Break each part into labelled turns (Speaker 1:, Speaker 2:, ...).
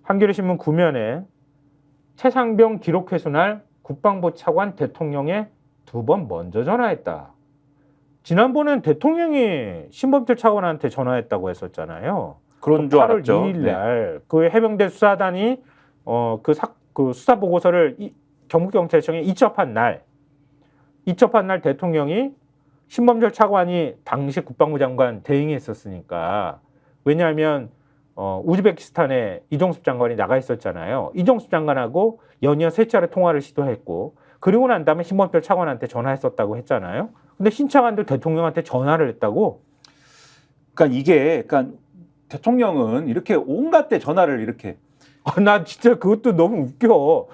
Speaker 1: 한겨레 신문 구면에 최상병 기록 회수 날 국방부 차관 대통령에 2번 먼저 전화했다. 지난번엔 대통령이 신범철 차관한테 전화했다고 했었잖아요.
Speaker 2: 그런 줄
Speaker 1: 8월
Speaker 2: 알았죠.
Speaker 1: 2일 날 그 해병대 수사단이 그 수사 보고서를 경북경찰청에 이첩한 날 대통령이 신범철 차관이 당시 국방부 장관 대행했었으니까, 왜냐하면 우즈베키스탄에 이종섭 장관이 나가 있었잖아요. 이종섭 장관하고 연이어 3차례 통화를 시도했고, 그리고 난 다음에 신범철 차관한테 전화했었다고 했잖아요. 근데 신 차관도 대통령한테 전화를 했다고?
Speaker 2: 그러니까 대통령은 이렇게 온갖 데 전화를 이렇게.
Speaker 1: 나 진짜 그것도 너무 웃겨.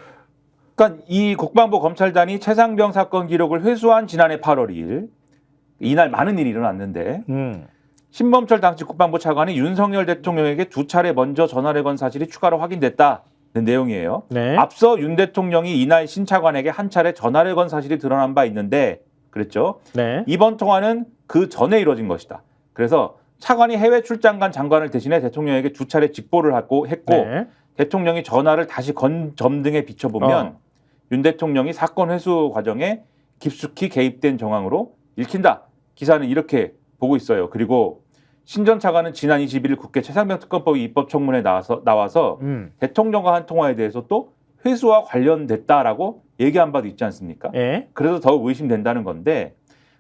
Speaker 2: 그러니까 이 국방부 검찰단이 최상병 사건 기록을 회수한 지난해 8월 2일, 이날 많은 일이 일어났는데 신범철 당시 국방부 차관이 윤석열 대통령에게 2차례 먼저 전화를 건 사실이 추가로 확인됐다는 내용이에요.
Speaker 1: 네.
Speaker 2: 앞서 윤 대통령이 이날 신 차관에게 한 차례 전화를 건 사실이 드러난 바 있는데, 그랬죠.
Speaker 1: 네.
Speaker 2: 이번 통화는 그 전에 이뤄진 것이다. 그래서 차관이 해외 출장 간 장관을 대신해 대통령에게 2차례 직보를 했고
Speaker 1: 네.
Speaker 2: 대통령이 전화를 다시 건 점 등에 비춰보면 윤 대통령이 사건 회수 과정에 깊숙이 개입된 정황으로 읽힌다. 기사는 이렇게 보고 있어요. 그리고 신 전 차관은 지난 21일 국회 최상병 특검법이 입법청문회에 나와서 대통령과 한 통화에 대해서 또 회수와 관련됐다라고 얘기한 바도 있지 않습니까?
Speaker 1: 네.
Speaker 2: 그래서 더욱 의심된다는 건데,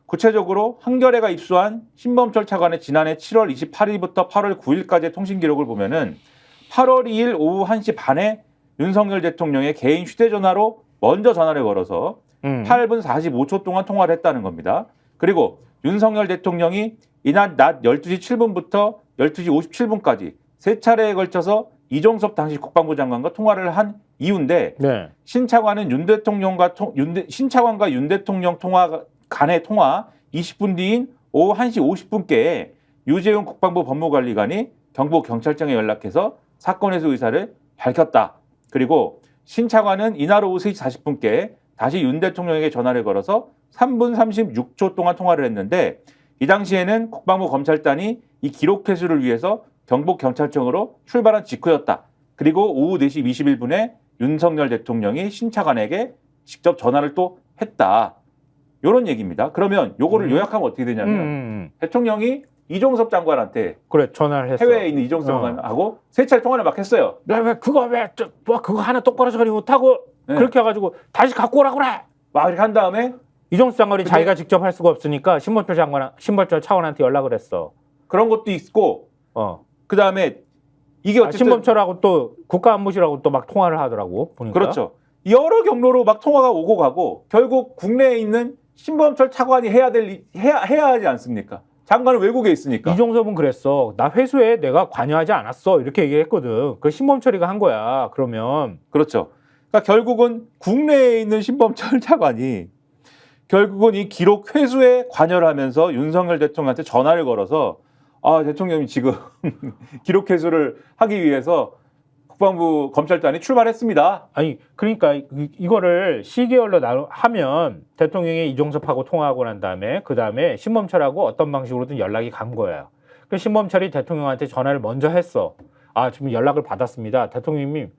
Speaker 2: 구체적으로 한겨레가 입수한 신범철 차관의 지난해 7월 28일부터 8월 9일까지의 통신 기록을 보면은 8월 2일 오후 1시 반에 윤석열 대통령의 개인 휴대전화로 먼저 전화를 걸어서 8분 45초 동안 통화를 했다는 겁니다. 그리고 윤석열 대통령이 이날 낮 12시 7분부터 12시 57분까지 3차례에 걸쳐서 이종섭 당시 국방부 장관과 통화를 한 이유인데,
Speaker 1: 네.
Speaker 2: 신 차관은 신 차관과 윤 대통령 간의 통화 20분 뒤인 오후 1시 50분께에 유재용 국방부 법무관리관이 경북경찰청에 연락해서 사건 회수 의사를 밝혔다. 그리고 신 차관은 이날 오후 3시 40분께 다시 윤 대통령에게 전화를 걸어서 3분 36초 동안 통화를 했는데, 이 당시에는 국방부 검찰단이 이 기록 회수를 위해서 경북경찰청으로 출발한 직후였다. 그리고 오후 4시 21분에 윤석열 대통령이 신 차관에게 직접 전화를 또 했다. 이런 얘기입니다. 그러면 요거를 요약하면 어떻게 되냐면 대통령이 이종섭 장관한테,
Speaker 1: 그래, 전화를 했어.
Speaker 2: 해외에 있는 이종섭 장관하고 3차례 통화를 막 했어요.
Speaker 1: 왜 그거 하나 똑바로 처리 못하고 그렇게 해가지고 다시 갖고 오라고 그래.
Speaker 2: 막 이렇게 한 다음에
Speaker 1: 이종섭 장관이 자기가 직접 할 수가 없으니까 신범철 차관한테 연락을 했어.
Speaker 2: 그런 것도 있고, 그 다음에 이게 어쨌든
Speaker 1: 신범철하고 또 국가안보실하고 또 막 통화를 하더라고 보니까.
Speaker 2: 그렇죠. 여러 경로로 막 통화가 오고 가고 결국 국내에 있는 신범철 차관이 해야 하지 않습니까? 장관은 외국에 있으니까.
Speaker 1: 이종섭은 그랬어. 나 회수에 내가 관여하지 않았어. 이렇게 얘기했거든. 그 신범철이가 한 거야. 그러면.
Speaker 2: 그렇죠. 그러니까 결국은 국내에 있는 신범철 차관이 결국은 이 기록 회수에 관여를 하면서 윤석열 대통령한테 전화를 걸어서, 대통령이 지금 기록 회수를 하기 위해서 국방부 검찰단이 출발했습니다.
Speaker 1: 아니, 그러니까 이거를 시계열로 하면 대통령이 이종섭하고 통화하고 난 다음에 그 다음에 신범철하고 어떤 방식으로든 연락이 간 거예요. 그 신범철이 대통령한테 전화를 먼저 했어. 지금 연락을 받았습니다. 대통령님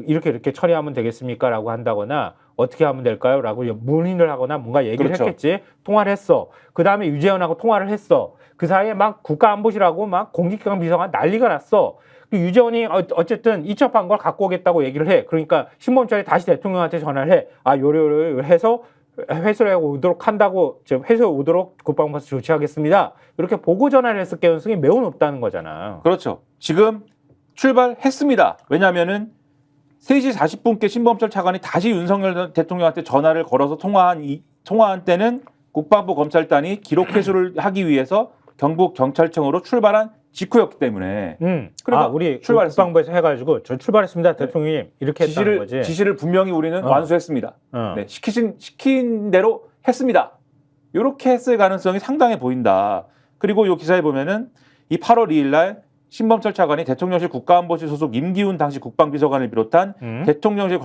Speaker 1: 이렇게 처리하면 되겠습니까? 라고 한다거나 어떻게 하면 될까요? 라고 문의를 하거나 뭔가 얘기를
Speaker 2: 그렇죠.
Speaker 1: 했겠지. 통화를 했어. 그 다음에 유재현하고 통화를 했어. 그 사이에 막 국가안보실하고 막 공직기관 비서가 난리가 났어. 유재현이 어쨌든 이첩한 걸 갖고 오겠다고 얘기를 해. 그러니까 신범철이 다시 대통령한테 전화를 해. 요래요래 해서 회수를 하고 오도록 한다고, 회수에 오도록 국방부에서 조치하겠습니다. 이렇게 보고 전화를 했을 가능성이 매우 높다는 거잖아.
Speaker 2: 그렇죠. 지금 출발했습니다. 왜냐하면은 3시 40분께 신범철 차관이 다시 윤석열 대통령한테 전화를 걸어서 통화한 때는 국방부 검찰단이 기록 회수를 하기 위해서 경북경찰청으로 출발한 직후였기 때문에.
Speaker 1: 우리 국방부에서 해가지고 저 출발했습니다. 대통령님. 이렇게 했다는 거지.
Speaker 2: 지시를 분명히 우리는 완수했습니다. 네, 시킨 대로 했습니다. 이렇게 했을 가능성이 상당해 보인다. 그리고 이 기사에 보면은 이 8월 2일 날 신범철 차관이 대통령실 국가안보실 소속 임기훈 당시 국방비서관을 비롯한 대통령실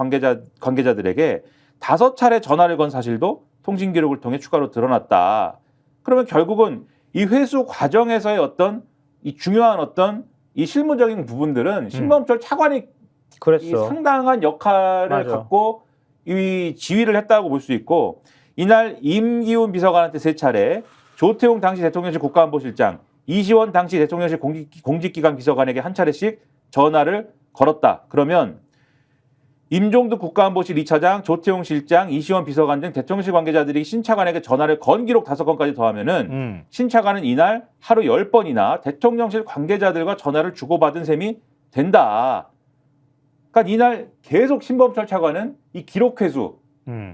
Speaker 2: 관계자들에게 5차례 전화를 건 사실도 통신 기록을 통해 추가로 드러났다. 그러면 결국은 이 회수 과정에서의 어떤 이 중요한 어떤 이 실무적인 부분들은 신범철 차관이 이
Speaker 1: 그랬어.
Speaker 2: 상당한 역할을
Speaker 1: 맞아.
Speaker 2: 갖고 이 지휘를 했다고 볼 수 있고 이날 임기훈 비서관한테 3차례 조태용 당시 대통령실 국가안보실장 이시원 당시 대통령실 공직기관 비서관에게 한 차례씩 전화를 걸었다. 그러면 임종득 국가안보실 2차장, 조태용 실장, 이시원 비서관 등 대통령실 관계자들이 신 차관에게 전화를 건 기록 5건까지 더하면은 신 차관은 이날 하루 10번이나 대통령실 관계자들과 전화를 주고받은 셈이 된다. 그러니까 이날 계속 신범철 차관은 이 기록 회수와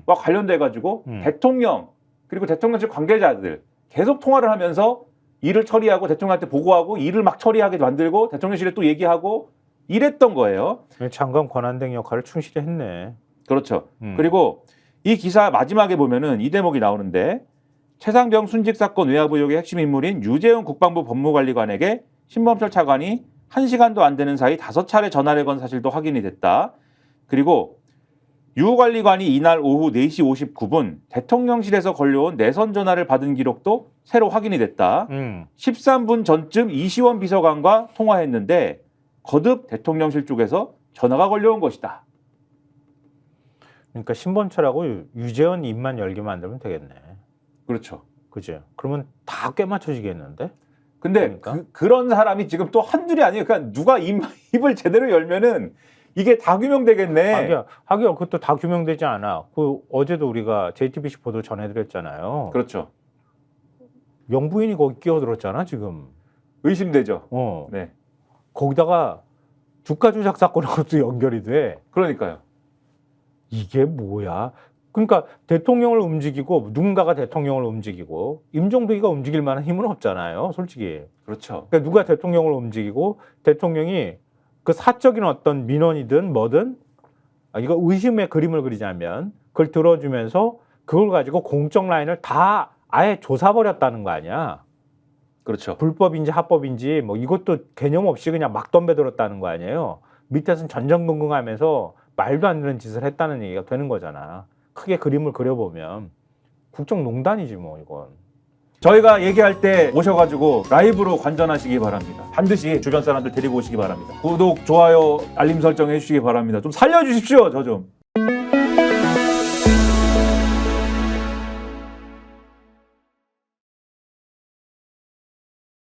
Speaker 2: 관련돼 가지고 대통령 그리고 대통령실 관계자들 계속 통화를 하면서 일을 처리하고 대통령한테 보고하고 일을 막 처리하게 만들고 대통령실에 또 얘기하고 이랬던 거예요.
Speaker 1: 장관 권한대행 역할을 충실히 했네.
Speaker 2: 그렇죠. 그리고 이 기사 마지막에 보면은 이 대목이 나오는데 최상병 순직 사건 외화부 의혹의 핵심 인물인 유재훈 국방부 법무관리관에게 신범철 차관이 1시간도 안 되는 사이 5차례 전화를 건 사실도 확인이 됐다. 그리고 유 관리관이 이날 오후 4시 59분 대통령실에서 걸려온 내선 전화를 받은 기록도 새로 확인이 됐다. 13분 전쯤 이시원 비서관과 통화했는데 거듭 대통령실 쪽에서 전화가 걸려온 것이다.
Speaker 1: 그러니까 신범철하고 유재원 입만 열게 만들면 되겠네.
Speaker 2: 그렇죠.
Speaker 1: 그죠? 그러면 다 꿰맞춰지겠는데?
Speaker 2: 근데
Speaker 1: 그러니까?
Speaker 2: 그런 사람이 지금 또 한둘이 아니에요. 그러니까 누가 입을 제대로 열면은 이게 다 규명되겠네.
Speaker 1: 하기야 그것도 다 규명되지 않아. 어제도 우리가 JTBC 보도 전해드렸잖아요.
Speaker 2: 그렇죠.
Speaker 1: 영부인이 거기 끼어들었잖아 지금.
Speaker 2: 의심되죠.
Speaker 1: 네. 거기다가 주가 조작 사건하고도 연결이 돼.
Speaker 2: 그러니까요.
Speaker 1: 이게 뭐야? 그러니까 대통령을 움직이고 누군가가 대통령을 움직이고 임종득이가 움직일 만한 힘은 없잖아요, 솔직히.
Speaker 2: 그렇죠.
Speaker 1: 그러니까 누가 대통령을 움직이고 대통령이 그 사적인 어떤 민원이든 뭐든 이거 의심의 그림을 그리자면 그걸 들어주면서 그걸 가지고 공적 라인을 다 아예 조사버렸다는 거 아니야.
Speaker 2: 그렇죠.
Speaker 1: 불법인지 합법인지 뭐 이것도 개념 없이 그냥 막 덤벼들었다는 거 아니에요. 밑에서는 전전긍긍하면서 말도 안 되는 짓을 했다는 얘기가 되는 거잖아. 크게 그림을 그려보면 국정농단이지 뭐 이건.
Speaker 2: 저희가 얘기할 때 오셔가지고 라이브로 관전하시기 바랍니다. 반드시 주변 사람들 데리고 오시기 바랍니다. 구독, 좋아요, 알림 설정 해주시기 바랍니다. 좀 살려주십시오, 저 좀.